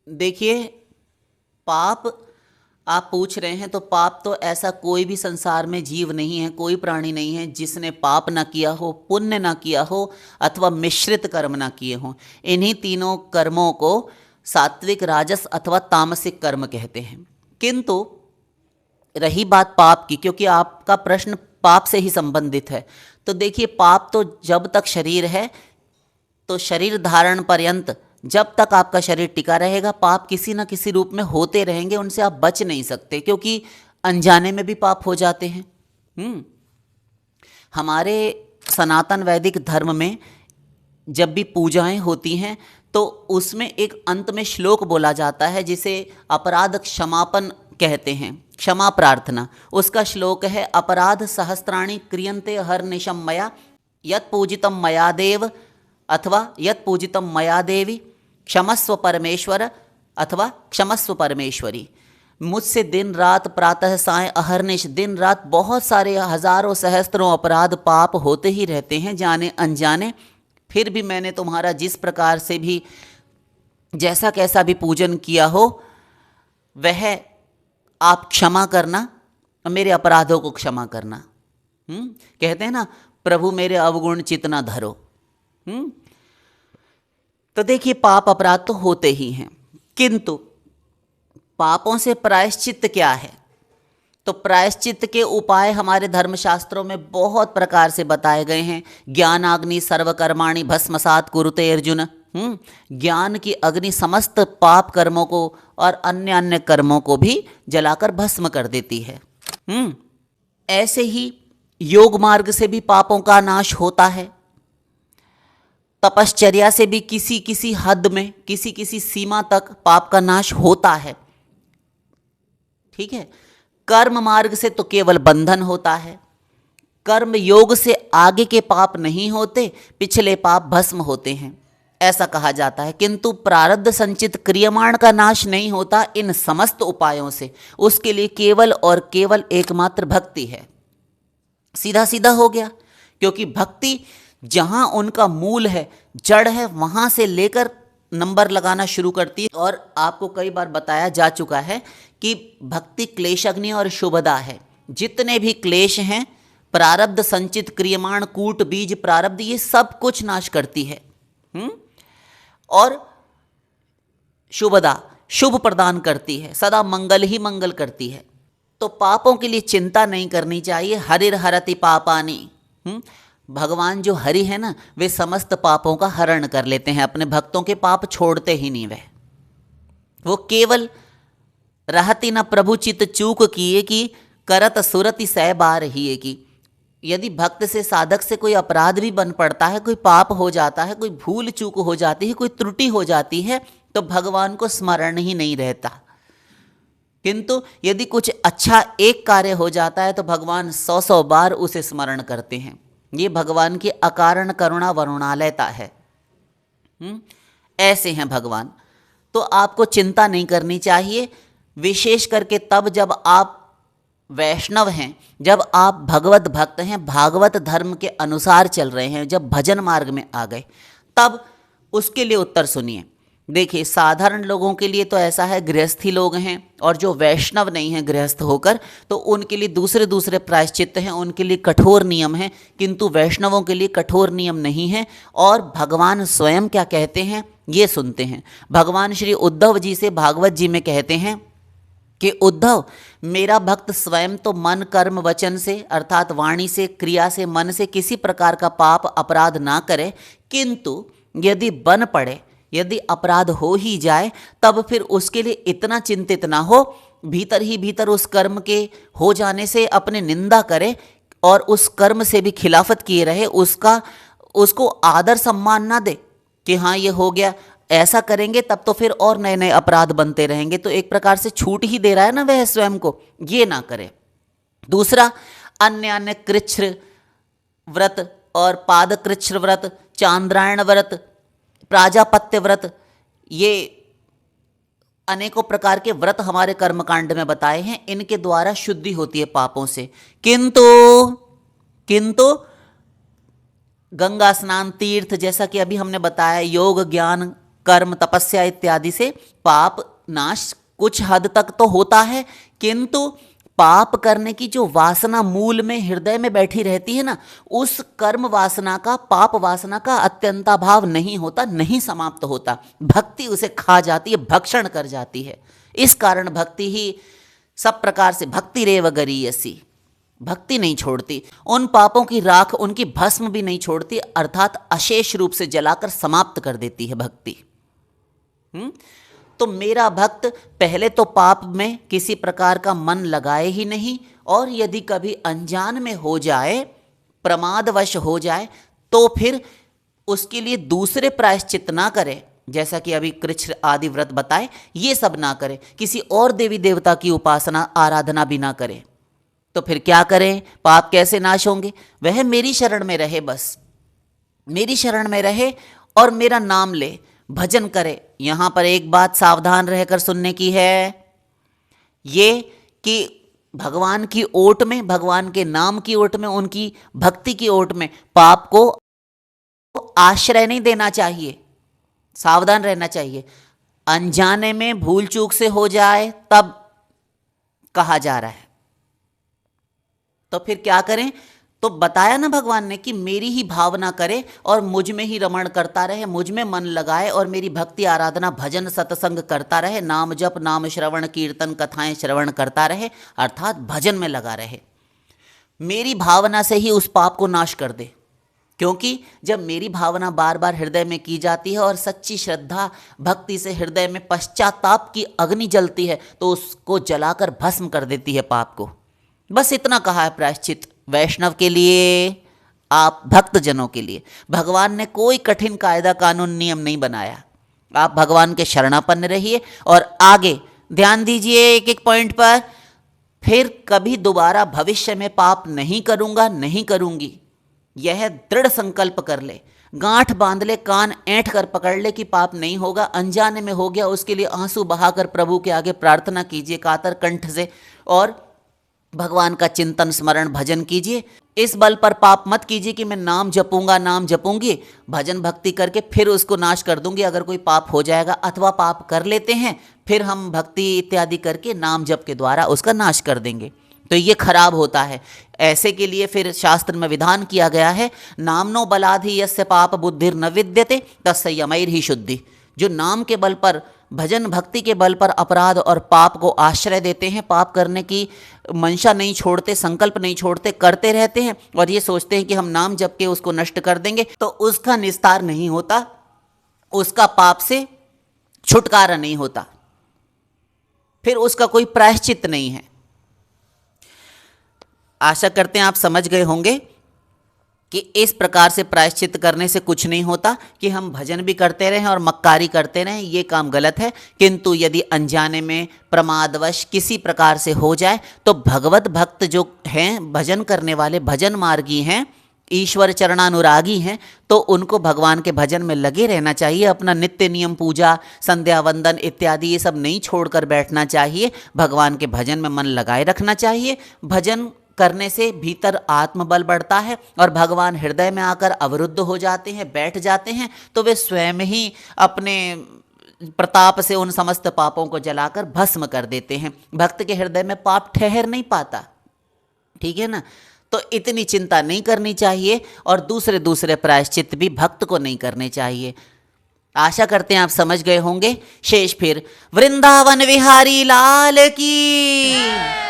देखिए, पाप आप पूछ रहे हैं, तो पाप तो ऐसा कोई भी संसार में जीव नहीं है, कोई प्राणी नहीं है जिसने पाप ना किया हो, पुण्य ना किया हो अथवा मिश्रित कर्म ना किए हों। इन्हीं तीनों कर्मों को सात्विक, राजस अथवा तामसिक कर्म कहते हैं। किंतु रही बात पाप की, क्योंकि आपका प्रश्न पाप से ही संबंधित है, तो देखिए, पाप तो जब तक शरीर है, तो शरीर धारण पर्यंत, जब तक आपका शरीर टिका रहेगा, पाप किसी न किसी रूप में होते रहेंगे, उनसे आप बच नहीं सकते, क्योंकि अनजाने में भी पाप हो जाते हैं। हमारे सनातन वैदिक धर्म में जब भी पूजाएं होती हैं, तो उसमें एक अंत में श्लोक बोला जाता है जिसे अपराध क्षमापन कहते हैं, क्षमा प्रार्थना। उसका श्लोक है, अपराध सहस्त्राणि क्रियन्ते हरनिशम मया, यत् पूजितम मया देव अथवा यत् पूजितम मया देवी, क्षमस्व परमेश्वर अथवा क्षमस्व परमेश्वरी। मुझसे दिन रात, प्रातः साय अहर्निश, दिन रात बहुत सारे हजारों सहस्त्रों अपराध पाप होते ही रहते हैं, जाने अनजाने। फिर भी मैंने तुम्हारा जिस प्रकार से भी, जैसा कैसा भी पूजन किया हो, वह आप क्षमा करना, मेरे अपराधों को क्षमा करना। कहते हैं ना, प्रभु मेरे अवगुण चित न धरो। तो देखिए, पाप अपराध तो होते ही हैं, किंतु पापों से प्रायश्चित क्या है? तो प्रायश्चित के उपाय हमारे धर्मशास्त्रों में बहुत प्रकार से बताए गए हैं। ज्ञानाग्नि सर्वकर्माणि भस्मसात कुरुते अर्जुन। ज्ञान की अग्नि समस्त पाप कर्मों को और अन्य अन्य कर्मों को भी जलाकर भस्म कर देती है। ऐसे ही योग मार्ग से भी पापों का नाश होता है। तपश्चर्या से भी किसी किसी हद में, किसी किसी सीमा तक पाप का नाश होता है। ठीक है। कर्म मार्ग से तो केवल बंधन होता है। कर्म योग से आगे के पाप नहीं होते, पिछले पाप भस्म होते हैं, ऐसा कहा जाता है। किंतु प्रारब्ध संचित क्रियमाण का नाश नहीं होता इन समस्त उपायों से। उसके लिए केवल और केवल एकमात्र भक्ति है। सीधा सीधा हो गया, क्योंकि भक्ति जहां उनका मूल है, जड़ है, वहां से लेकर नंबर लगाना शुरू करती है। और आपको कई बार बताया जा चुका है कि भक्ति क्लेशग्नि और शुभदा है। जितने भी क्लेश हैं, प्रारब्ध संचित क्रियमाण कूट बीज प्रारब्ध, ये सब कुछ नाश करती है। और शुभदा, शुभ प्रदान करती है, सदा मंगल ही मंगल करती है। तो पापों के लिए चिंता नहीं करनी चाहिए। हरिर हरति पापानि। भगवान जो हरि है ना, वे समस्त पापों का हरण कर लेते हैं। अपने भक्तों के पाप छोड़ते ही नहीं। वो केवल रहती न प्रभु चित चूक किए कि करत सुरति सै बार ही की। यदि भक्त से, साधक से कोई अपराध भी बन पड़ता है, कोई पाप हो जाता है, कोई भूल चूक हो जाती है, कोई त्रुटि हो जाती है, तो भगवान को स्मरण ही नहीं रहता। किंतु यदि कुछ अच्छा एक कार्य हो जाता है, तो भगवान 100 बार उसे स्मरण करते हैं। ये भगवान की अकारण करुणा वरुणालयता है। ऐसे हैं भगवान। तो आपको चिंता नहीं करनी चाहिए, विशेष करके तब जब आप वैष्णव हैं, जब आप भगवत भक्त हैं, भागवत धर्म के अनुसार चल रहे हैं, जब भजन मार्ग में आ गए, तब उसके लिए उत्तर सुनिए। देखिए, साधारण लोगों के लिए तो ऐसा है, गृहस्थी लोग हैं और जो वैष्णव नहीं हैं गृहस्थ होकर, तो उनके लिए दूसरे दूसरे प्रायश्चित्त हैं, उनके लिए कठोर नियम हैं। किंतु वैष्णवों के लिए कठोर नियम नहीं है। और भगवान स्वयं क्या कहते हैं, ये सुनते हैं। भगवान श्री उद्धव जी से भागवत जी में कहते हैं कि उद्धव, मेरा भक्त स्वयं तो मन कर्म वचन से, अर्थात वाणी से, क्रिया से, मन से किसी प्रकार का पाप अपराध ना करे, किंतु यदि बन पड़े, यदि अपराध हो ही जाए, तब फिर उसके लिए इतना चिंतित ना हो, भीतर ही भीतर उस कर्म के हो जाने से अपने निंदा करे और उस कर्म से भी खिलाफत किए रहे, उसको आदर सम्मान ना दे कि हाँ ये हो गया। ऐसा करेंगे तब तो फिर और नए नए अपराध बनते रहेंगे। तो एक प्रकार से छूट ही दे रहा है ना वह स्वयं को, ये ना करे। दूसरा, अन्य अन्य कृच्छ्र व्रत और पाद कृच्छ्र व्रत, चांद्रायण व्रत, प्राजापत्य व्रत, ये अनेकों प्रकार के व्रत हमारे कर्मकांड में बताए हैं। इनके द्वारा शुद्धि होती है पापों से। किंतु गंगा स्नान, तीर्थ, जैसा कि अभी हमने बताया, योग, ज्ञान, कर्म तपस्या इत्यादि से पाप नाश कुछ हद तक तो होता है, किंतु पाप करने की जो वासना मूल में हृदय में बैठी रहती है ना, उस कर्म वासना का, पाप वासना का अत्यंताभाव नहीं होता, नहीं समाप्त होता। भक्ति उसे खा जाती है, भक्षण कर जाती है। इस कारण भक्ति ही सब प्रकार से भक्ति रेव गरीयसी, भक्ति नहीं छोड़ती, उन पापों की राख, उनकी भस्म भी नहीं छोड़ती, अर्थात अशेष रूप से जलाकर समाप्त कर देती है भक्ति। तो मेरा भक्त पहले तो पाप में किसी प्रकार का मन लगाए ही नहीं, और यदि कभी अनजान में हो जाए, प्रमादवश हो जाए, तो फिर उसके लिए दूसरे प्रायश्चित ना करे, जैसा कि अभी कृच्छ आदि व्रत बताए, ये सब ना करे, किसी और देवी देवता की उपासना आराधना भी ना करे। तो फिर क्या करें, पाप कैसे नाश होंगे? वह मेरी शरण में रहे, बस मेरी शरण में रहे और मेरा नाम ले, भजन करे। यहां पर एक बात सावधान रहकर सुनने की है, ये कि भगवान की ओट में, भगवान के नाम की ओट में, उनकी भक्ति की ओट में पाप को आश्रय नहीं देना चाहिए, सावधान रहना चाहिए। अनजाने में भूल चूक से हो जाए तब कहा जा रहा है। तो फिर क्या करें? तो बताया ना भगवान ने कि मेरी ही भावना करे और मुझ में ही रमण करता रहे, मुझ में मन लगाए और मेरी भक्ति आराधना भजन सत्संग करता रहे, नाम जप, नाम श्रवण, कीर्तन, कथाएं श्रवण करता रहे, अर्थात भजन में लगा रहे। मेरी भावना से ही उस पाप को नाश कर दे, क्योंकि जब मेरी भावना बार बार हृदय में की जाती है और सच्ची श्रद्धा भक्ति से हृदय में पश्चाताप की अग्नि जलती है, तो उसको जलाकर भस्म कर देती है पाप को। बस इतना कहा है प्रायश्चित वैष्णव के लिए, आप भक्तजनों के लिए। भगवान ने कोई कठिन कायदा कानून नियम नहीं बनाया। आप भगवान के शरणापन्न रहिए और आगे ध्यान दीजिए एक एक पॉइंट पर। फिर कभी दोबारा भविष्य में पाप नहीं करूंगा, नहीं करूंगी, यह दृढ़ संकल्प कर ले, गांठ बांध ले, कान ऐंठ कर पकड़ ले कि पाप नहीं होगा। अनजाने में हो गया, उसके लिए आंसू बहाकर प्रभु के आगे प्रार्थना कीजिए कातर कंठ से, और भगवान का चिंतन स्मरण भजन कीजिए। इस बल पर पाप मत कीजिए कि मैं नाम जपूंगा, नाम जपूंगी, भजन भक्ति करके फिर उसको नाश कर दूंगी अगर कोई पाप हो जाएगा, अथवा पाप कर लेते हैं फिर हम भक्ति इत्यादि करके नाम जप के द्वारा उसका नाश कर देंगे, तो ये खराब होता है। ऐसे के लिए फिर शास्त्र में विधान किया गया है, नामनो बलाधि यस्य पाप बुद्धिर न विद्यते तस्य यमैर ही शुद्धि। जो नाम के बल पर, भजन भक्ति के बल पर अपराध और पाप को आश्रय देते हैं, पाप करने की मंशा नहीं छोड़ते, संकल्प नहीं छोड़ते, करते रहते हैं और ये सोचते हैं कि हम नाम जप के उसको नष्ट कर देंगे, तो उसका निस्तार नहीं होता, उसका पाप से छुटकारा नहीं होता, फिर उसका कोई प्रायश्चित नहीं है। आशा करते हैं आप समझ गए होंगे कि इस प्रकार से प्रायश्चित करने से कुछ नहीं होता कि हम भजन भी करते रहें और मक्कारी करते रहें, ये काम गलत है। किंतु यदि अनजाने में प्रमादवश किसी प्रकार से हो जाए तो भगवत भक्त जो हैं, भजन करने वाले, भजन मार्गी हैं, ईश्वर चरणानुरागी हैं, तो उनको भगवान के भजन में लगे रहना चाहिए। अपना नित्य नियम पूजा, संध्या वंदन इत्यादि ये सब नहीं छोड़कर बैठना चाहिए, भगवान के भजन में मन लगाए रखना चाहिए। भजन करने से भीतर आत्मबल बढ़ता है और भगवान हृदय में आकर अवरुद्ध हो जाते हैं, बैठ जाते हैं, तो वे स्वयं ही अपने प्रताप से उन समस्त पापों को जलाकर भस्म कर देते हैं। भक्त के हृदय में पाप ठहर नहीं पाता, ठीक है ना। तो इतनी चिंता नहीं करनी चाहिए और दूसरे दूसरे प्रायश्चित भी भक्त को नहीं करने चाहिए। आशा करते हैं आप समझ गए होंगे। शेष फिर वृंदावन विहारी लाल की।